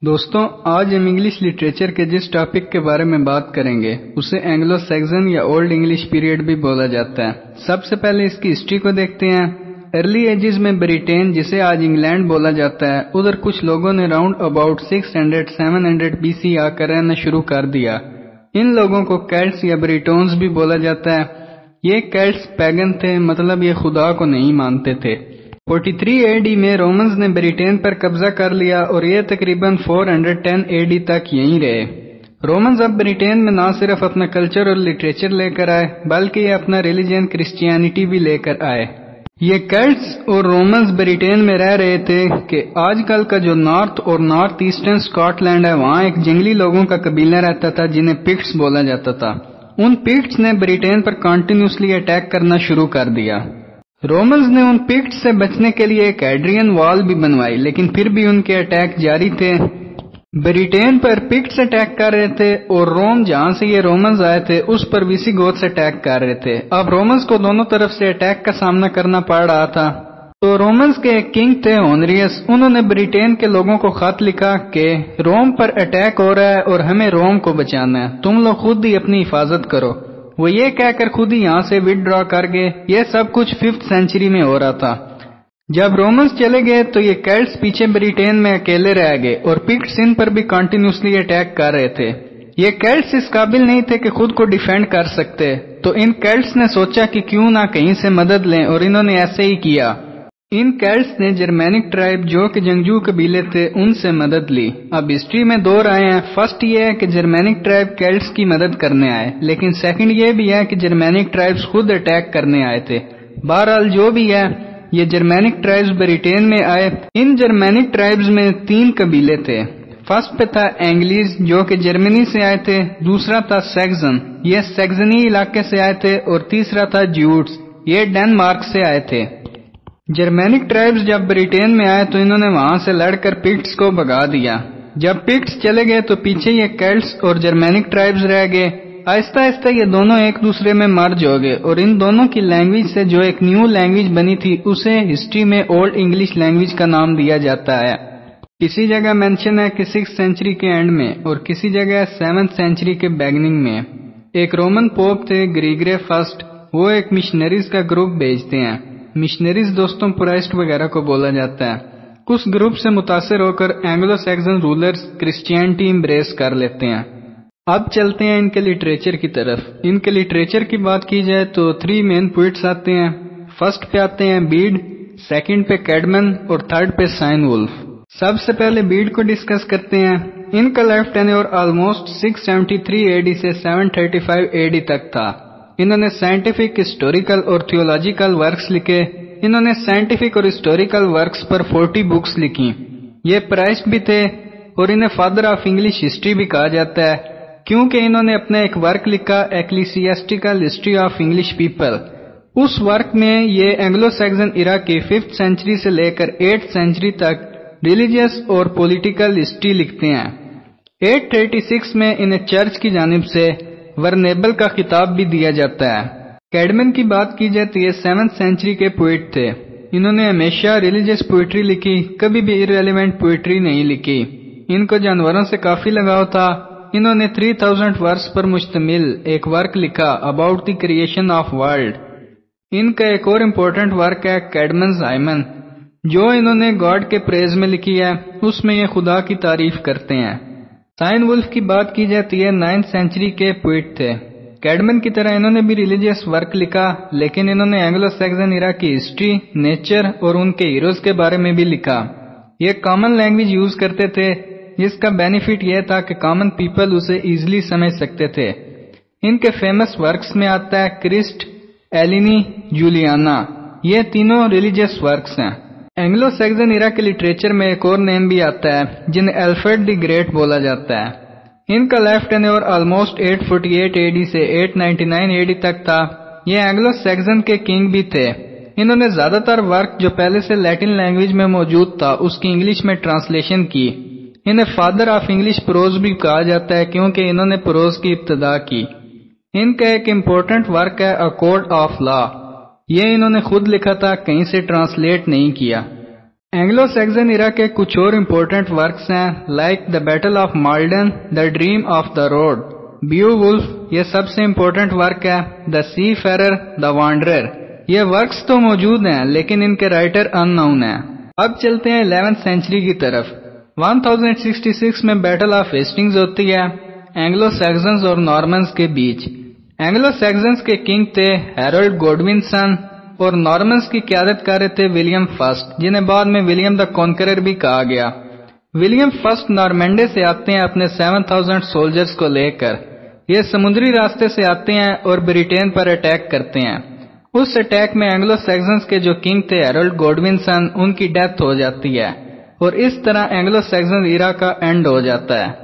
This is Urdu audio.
دوستوں آج ہم انگلش لٹریچر کے جس ٹاپک کے بارے میں بات کریں گے اسے اینگلو سیکسن یا اولڈ انگلش پیریڈ بھی بولا جاتا ہے۔ سب سے پہلے اس کی ہسٹری کو دیکھتے ہیں۔ ارلی ایجز میں بریٹین جسے آج انگلینڈ بولا جاتا ہے ادھر کچھ لوگوں نے راؤنڈ اباؤٹ 600-700 BC آ کر رہنا شروع کر دیا۔ ان لوگوں کو کیلٹس یا بریٹونز بھی بولا جاتا ہے۔ یہ کیلٹس پیگن تھے، مطلب یہ خدا کو نہیں مانتے تھے۔ 43 AD میں رومنز نے بریٹین پر قبضہ کر لیا اور یہ تقریباً 410 AD تک یہیں رہے۔ رومنز اب بریٹین میں نہ صرف اپنا کلچر اور لٹریچر لے کر آئے بلکہ یہ اپنا ریلیجن کرسچینٹی بھی لے کر آئے۔ یہ کیلٹس اور رومنز بریٹین میں رہ رہے تھے کہ آج کل کا جو نارتھ اور نارتھ ایسٹرن اسکاٹ لینڈ ہے وہاں ایک جنگلی لوگوں کا قبیلہ رہتا تھا جنہیں پکٹس بولا جاتا تھا۔ ان پکٹس نے بریٹین پر کنٹینیوسلی اٹیک کرنا شروع کر دیا۔ رومنز نے ان پکٹس سے بچنے کے لیے ایک ایڈرین وال بھی بنوائی لیکن پھر بھی ان کے اٹیک جاری تھے۔ بریٹین پر پکٹس اٹیک کر رہے تھے اور روم جہاں سے یہ رومنز آئے تھے اس پر ویسی گوتس اٹیک کر رہے تھے۔ اب رومنز کو دونوں طرف سے اٹیک کا سامنا کرنا پڑ رہا تھا۔ تو رومنز کے ایک کنگ تھے ہونریس، انہوں نے بریٹین کے لوگوں کو خط لکھا کہ روم پر اٹیک ہو رہا ہے اور ہمیں روم کو بچانا ہے، تم لوگ خود ہی اپنی حفاظت کرو۔ وہ یہ کہہ کر خود ہی یہاں سے وڈرا کر گئے۔ یہ سب کچھ 5th سینچری میں ہو رہا تھا۔ جب رومنز چلے گئے تو یہ کیلٹس پیچھے بریٹین میں اکیلے رہ گئے اور پکٹس ان پر بھی کنٹینیوسلی اٹیک کر رہے تھے۔ یہ کیلٹس اس قابل نہیں تھے کہ خود کو ڈیفینڈ کر سکتے، تو ان کیلٹس نے سوچا کہ کیوں نہ کہیں سے مدد لیں اور انہوں نے ایسے ہی کیا۔ ان کیلٹس نے جرمینک ٹرائب جو کہ جنگجو قبیلے تھے ان سے مدد لی۔ اب ہسٹری میں دو رائے ہیں۔ فرسٹ یہ ہے کہ جرمینک ٹرائب کیلٹس کی مدد کرنے آئے، لیکن سیکنڈ یہ بھی ہے کہ جرمینک ٹرائبز خود اٹیک کرنے آئے تھے۔ بہرحال جو بھی ہے یہ جرمینک ٹرائبز بریٹین میں آئے۔ ان جرمینک ٹرائبز میں 3 قبیلے تھے۔ فرسٹ پہ تھا اینگلیز جو کہ جرمنی سے آئے تھے، دوسرا تھا سیکسن، یہ سیکسنی علاقے سے آئے تھے، اور تیسرا تھا جیوٹس، یہ ڈینمارک سے آئے تھے۔ جرمینک ٹرائبز جب بریٹین میں آئے تو انہوں نے وہاں سے لڑ کر پکٹس کو بھگا دیا۔ جب پکٹس چلے گئے تو پیچھے یہ کیلٹس اور جرمینک ٹرائبز رہ گئے۔ آہستہ آہستہ یہ دونوں ایک دوسرے میں مرج ہو گئے اور ان دونوں کی لینگویج سے جو ایک نیو لینگویج بنی تھی اسے ہسٹری میں اولڈ انگلش لینگویج کا نام دیا جاتا ہے۔ کسی جگہ مینشن ہے کہ 6th سینچری کے اینڈ میں اور کسی جگہ 7th سینچری کے بیگننگ میں ایک رومن پوپ تھے گریگری فرسٹ، وہ ایک مشنریز کا گروپ بھیجتے ہیں۔ مشنریز دوستوں پرائسٹ وغیرہ کو بولا جاتا ہے۔ کچھ گروپ سے متاثر ہو کر Anglo Saxon rulers Christianity embrace کر لیتے ہیں۔ اب چلتے ہیں ان کے لٹریچر کی طرف۔ ان کے لٹریچر کی بات کی جائے تو 3 مین پوئٹس آتے ہیں۔ فرسٹ پہ آتے ہیں بیڈ، سیکنڈ پہ کیڈمن اور تھرڈ پہ سائن وولف۔ سب سے پہلے بیڈ کو ڈسکس کرتے ہیں۔ ان کا لائف ٹینیور آلموسٹ 673 AD سے 735 AD تک تھا۔ انہوں نے سائنٹیفک، ہسٹوریکل اور تھیولوجیکل ورکس لکھے۔ انہوں نے سائنٹیفک اور ہسٹوریکل ورکس پر 40 بکس لکھی۔ یہ پرائسٹ بھی تھے اور انہیں فادر آف انگلش ہسٹری بھی کہا جاتا ہے کیونکہ انہوں نے اپنا ایک ورک لکھا ecclesiastical history of English people. اس ورک میں یہ اینگلو سیکسن ایرا کی 5th سینچری سے لے کر 8th سینچری تک ریلیجیس اور پولیٹیکل ہسٹری لکھتے ہیں۔ 836 میں انہیں چرچ کی جانب سے ورنیبل کا خطاب بھی دیا جاتا ہے۔ کیڈمن کی بات کی جائے تو یہ 7th سینچری کے پوئٹ تھے۔ انہوں نے ہمیشہ ریلیجیس پوئٹری لکھی، کبھی بھی irrelevant پوئٹری نہیں لکھی۔ ان کو جانوروں سے کافی لگاؤ تھا۔ انہوں نے 3000 ورس پر مشتمل ایک ورک لکھا about the creation of world. ان کا ایک اور امپورٹنٹ ورک ہے کیڈمنز ہائمن جو انہوں نے گاڈ کے پریز میں لکھی ہے، اس میں یہ خدا کی تعریف کرتے ہیں۔ سائن وولف کی بات کی جائے تو یہ 9th سینچری کے پوئٹ تھے۔ کیڈمن کی طرح انہوں نے بھی ریلیجیس ورک لکھا لیکن انہوں نے اینگلو سیکسن ایرا کی ہسٹری، نیچر اور ان کے ہیروز کے بارے میں بھی لکھا۔ یہ کامن لینگویج یوز کرتے تھے جس کا بینیفٹ یہ تھا کہ کامن پیپل اسے ایزیلی سمجھ سکتے تھے۔ ان کے فیمس ورکس میں آتا ہے کرسٹ، ایلینی، جولیانا، یہ تینوں ریلیجیس ورکس ہیں۔ اینگلو سیکسن ایرا کے لٹریچر میں ایک اور نیم بھی آتا ہے جنہیں الفریڈ دی گریٹ بولا جاتا ہے۔ ان کا لائف ٹینیور آلموسٹ 848 AD سے 899 AD تک تھا۔ یہ اینگلو سیکسن کے کنگ بھی تھے۔ انہوں نے زیادہ تر ورک جو پہلے سے لیٹن لینگویج میں موجود تھا اس کی انگلش میں ٹرانسلیشن کی۔ انہیں فادر آف انگلش پروز بھی کہا جاتا ہے کیونکہ انہوں نے پروز کی ابتدا کی۔ ان کا ایک امپورٹنٹ ورک ہے اے کوڈ آف لا، یہ انہوں نے خود لکھا تھا، کہیں سے ٹرانسلیٹ نہیں کیا۔ اینگلو سیکسن ایرا کے کچھ اور امپورٹنٹ ورکس ہیں like the battle of Maldon, the dream of the rood, Beowulf, یہ سب سے امپورٹنٹ ورک ہے، دا سی فیرر، دا وانڈرر۔ یہ ورکس تو موجود ہیں لیکن ان کے رائٹر ان نون ہیں۔ اب چلتے ہیں 11th سینچری کی طرف۔ 1066 میں بیٹل آف ہیسٹنگز ہوتی ہے اینگلو سیکسنز اور نارمنز کے بیچ۔ اینگلو سیکسنز کے کنگ تھے ہیرولڈ گوڈونسن اور نارمنز کی قیادت کر رہے تھے ولیم فرسٹ، جنہیں بعد میں ولیم دا کانکرر بھی کہا گیا۔ ولیم فرسٹ نارمنڈے سے آتے ہیں اپنے 7000 سولجرز کو لے کر۔ یہ سمندری راستے سے آتے ہیں اور بریٹین پر اٹیک کرتے ہیں۔ اس اٹیک میں اینگلو سیکسنز کے جو کنگ تھے ہیرولڈ گوڈونسن، ان کی ڈیتھ ہو جاتی ہے اور اس طرح اینگلو سیکسن ایرا کا اینڈ ہو جاتا ہے۔